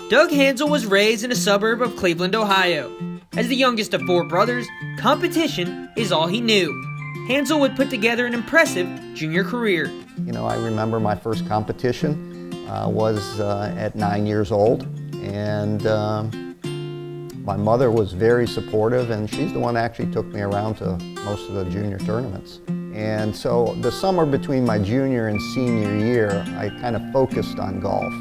Doug Hanzel was raised in a suburb of Cleveland, Ohio. As the youngest of 4 brothers, competition is all he knew. Hanzel would put together an impressive junior career. You know, I remember my first competition was at 9 years old, and my mother was very supportive, and she's the one that actually took me around to most of the junior tournaments. And so the summer between my junior and senior year, I kind of focused on golf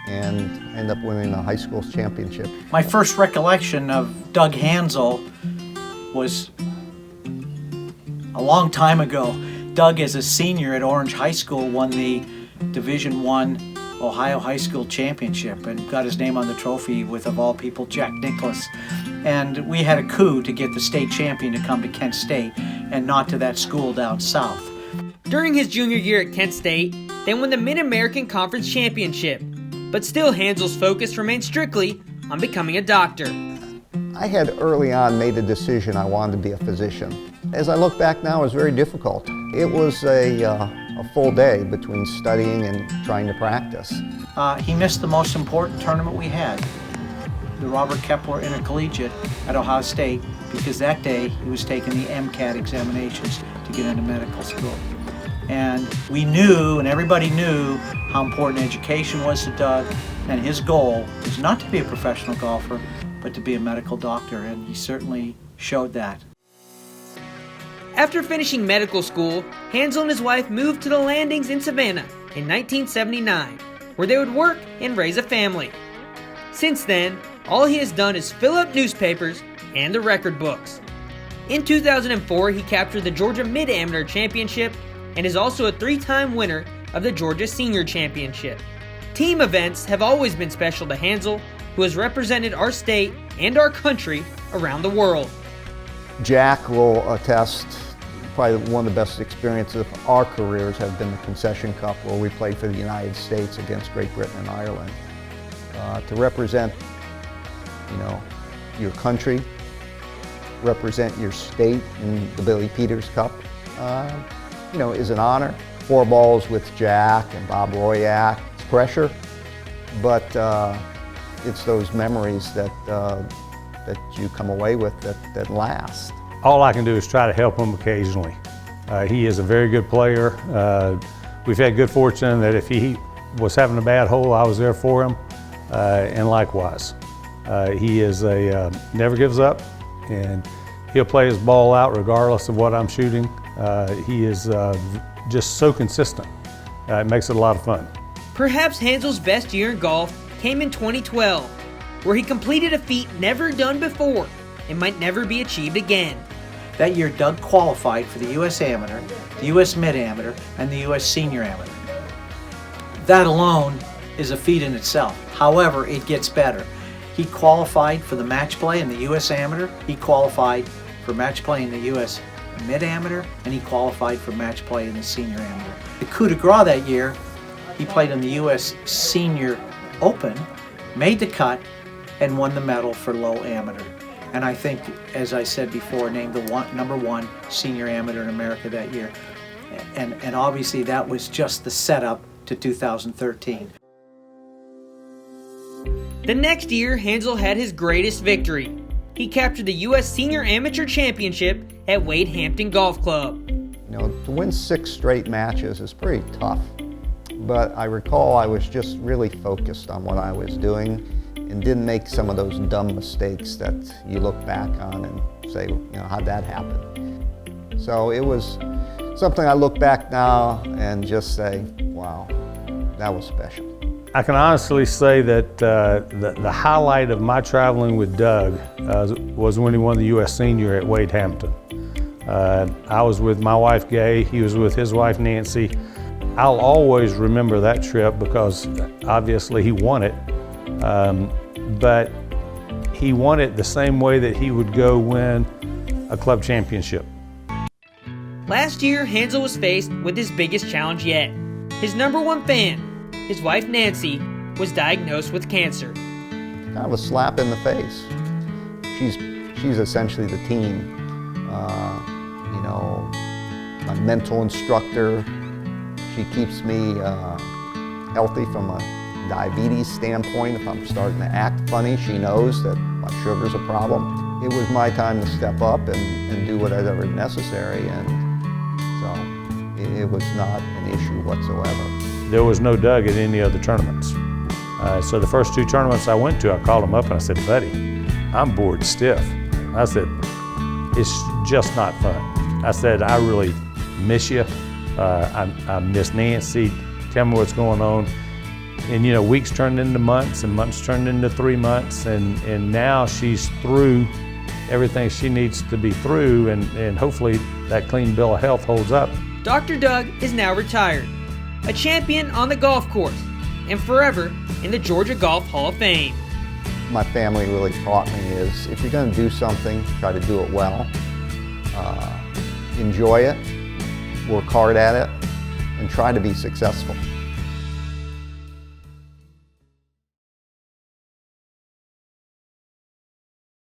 and ended up winning the high school championship. My first recollection of Doug Hanzel was a long time ago. Doug, as a senior at Orange High School, won the Division I Ohio High School Championship and got his name on the trophy with, of all people, Jack Nicklaus. And we had a coup to get the state champion to come to Kent State and not to that school down south. During his junior year at Kent State, they won the Mid-American Conference Championship. But still, Hanzel's focus remained strictly on becoming a doctor. I had early on made a decision I wanted to be a physician. As I look back now, it was very difficult. It was a full day between studying and trying to practice. He missed the most important tournament we had, the Robert Kepler Intercollegiate at Ohio State, because that day he was taking the MCAT examinations to get into medical school. And we knew, and everybody knew, how important education was to Doug, and his goal was not to be a professional golfer, but to be a medical doctor, and he certainly showed that. After finishing medical school, Hanzel and his wife moved to the Landings in Savannah in 1979, where they would work and raise a family. Since then, all he has done is fill up newspapers and the record books. In 2004, he captured the Georgia Mid-Amateur Championship and is also a 3-time winner of the Georgia Senior Championship. Team events have always been special to Hanzel, who has represented our state and our country around the world. Jack will attest, probably one of the best experiences of our careers have been the Concession Cup, where we played for the United States against Great Britain and Ireland. To represent, your country, represent your state in the Billy Peters Cup, is an honor. 4 balls with Jack and Bob Royak, it's pressure, but it's those memories that you come away with that last. All I can do is try to help him occasionally. He is a very good player. We've had good fortune that if he was having a bad hole, I was there for him, and likewise. He is never gives up, and he'll play his ball out regardless of what I'm shooting. He is just so consistent. It makes it a lot of fun. Perhaps Hanzel's best year in golf came in 2012, where he completed a feat never done before and might never be achieved again. That year, Doug qualified for the U.S. Amateur, the U.S. Mid-Amateur, and the U.S. Senior Amateur. That alone is a feat in itself. However, it gets better. He qualified for the match play in the U.S. Amateur, he qualified for match play in the U.S. Mid-Amateur, and he qualified for match play in the Senior Amateur. The coup de grace that year, he played in the U.S. Senior Open, made the cut, and won the medal for low amateur. And I think, as I said before, named the number 1 senior amateur in America that year. And obviously that was just the setup to 2013. The next year, Hanzel had his greatest victory. He captured the U.S. Senior Amateur Championship at Wade Hampton Golf Club. To win 6 straight matches is pretty tough. But I recall I was just really focused on what I was doing and didn't make some of those dumb mistakes that you look back on and say, how'd that happen? So it was something I look back now and just say, wow, that was special. I can honestly say that the highlight of my traveling with Doug was when he won the U.S. Senior at Wade Hampton. I was with my wife Gay, he was with his wife Nancy. I'll always remember that trip because obviously he won it, but he won it the same way that he would go win a club championship. Last year, Hanzel was faced with his biggest challenge yet. His number 1 fan, his wife Nancy, was diagnosed with cancer. Kind of a slap in the face. She's essentially the team. My mental instructor. She keeps me healthy from a diabetes standpoint. If I'm starting to act funny, she knows that my sugar's a problem. It was my time to step up and do whatever necessary, and so it was not an issue whatsoever. There was no Doug at any of the tournaments. So the first 2 tournaments I went to, I called him up and I said, buddy, I'm bored stiff. I said, it's just not fun. I said, I really miss you. I miss Nancy. Tell me what's going on. And you know, weeks turned into months and months turned into 3 months, and now she's through everything she needs to be through, and hopefully that clean bill of health holds up. Dr. Doug is now retired, a champion on the golf course, and forever in the Georgia Golf Hall of Fame. My family really taught me is if you're going to do something, try to do it well. Enjoy it, work hard at it, and try to be successful.